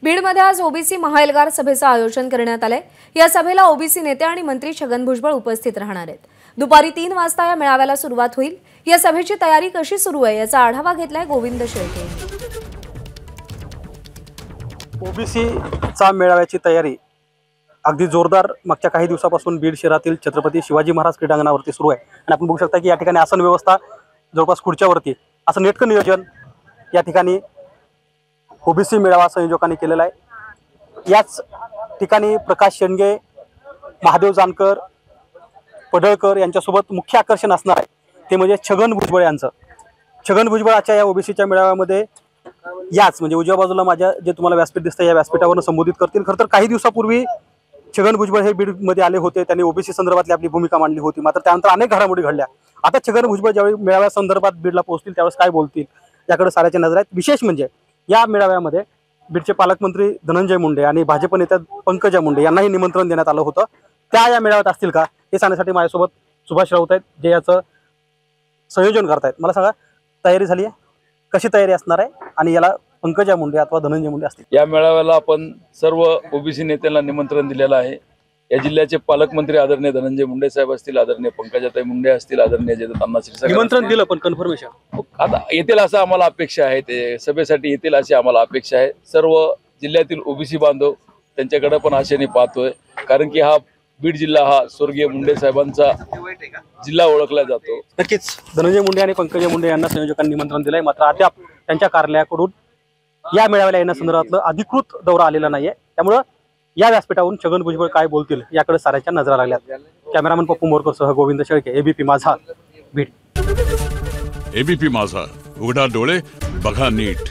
बीडमध्ये आज ओबीसी महाएल्गार सभेचं आयोजन करण्यात आलंय। या सभेला ओबीसी नेते आणि मंत्री छगन भुजबळ उपस्थित राहणार आहेत। दुपारी 3 वाजता या मेळाव्याला सुरुवात होईल। या सभेची तयारी कशी सुरू आहे याचा आढावा घेतलाय गोविंद शेळके। ओबीसीचा मेळाव्याची तयारी अगदी जोरदार मागच्या काही दिवसापासून बीड शहरातील छत्रपती शिवाजी महाराज क्रीडांगणावरती सुरू आहे आणि आपण बघू शकता की या ठिकाणी आसन व्यवस्था जवळपास खुर्च्यावरती असं नेटकं नियोजन या ठिकाणी ओबीसी मेळावा संयोजकांनी केलेला आहे। याच ठिकाणी प्रकाश शेंडगे, महादेव जानकर, पडळकर यांच्यासोबत मुख्य आकर्षण असणार आहे ते म्हणजे छगन भुजबळ यांचं। छगन भुजबळाच्या या ओबीसीच्या मेळाव्यामध्ये याच म्हणजे उजव्या बाजूला माझ्या जे तुम्हाला व्यासपीठ दिसतं या व्यासपीठावरून संबोधित करतील। खरं तर काही दिवसापूर्वी छगन भुजबळ हे बीडमध्ये आले होते, त्यांनी ओबीसी संदर्भातली आपली भूमिका मांडली होती। मात्र त्यानंतर अनेक घडामोडी घडल्या। आता छगन भुजबळ ज्यावेळी मेळाव्या संदर्भात बीडला पोहोचतील त्यावेळेस काय बोलतील याकडे साऱ्याच्या नजर आहेत। विशेष म्हणजे या मेळाव्यामध्ये बीडचे पालकमंत्री धनंजय मुंडे आणि भाजप नेत्या पंकजा मुंडे यांनाही निमंत्रण देण्यात आलं होतं। त्या या मेळाव्यात असतील का हे सांगण्यासाठी माझ्यासोबत सुभाष राऊत आहेत जे याचं संयोजन करतायत। मला सांगा, तयारी झाली आहे? कशी तयारी असणार आहे आणि याला पंकजा मुंडे अथवा धनंजय मुंडे असतील? या मेळाव्याला आपण सर्व ओबीसी नेत्यांना निमंत्रण दिलेलं आहे। या जिल्ह्याचे पालकमंत्री आदरणीय धनंजय मुंडे साहेब असतील, आदरणीय पंकजाताई मुंडे असतील, आदरणीय जयदत्त क्षीरसागर निमंत्रण दिलं पण कन्फर्मेशन आता येतील असं आम्हाला अपेक्षा आहे। ते सभेसाठी येतील अशी आम्हाला अपेक्षा आहे। सर्व जिल्ह्यातील ओबीसी बांधव त्यांच्याकडे पण आशेने पाहतोय, कारण की हा बीड जिल्हा हा स्वर्गीय मुंडे साहेबांचा जिल्हा ओळखला जातो। नक्कीच धनंजय मुंडे आणि पंकजा मुंडे यांना संयोजकांनी निमंत्रण दिलंय, मात्र अद्याप त्यांच्या कार्यालयाकडून या मेळाव्याला येण्यासंदर्भातलं अधिकृत दौरा आलेला नाहीये। त्यामुळे या व्यासपीठावरून छगन भुजबळ काय बोलतील याकडे साऱ्याच्या नजरा लागल्यात। कॅमेरामन पप्पू मोरकरसह गोविंद शेळके, एबीपी माझा, बीड। एबीपी माझा, उघडा डोळे बघा नीट।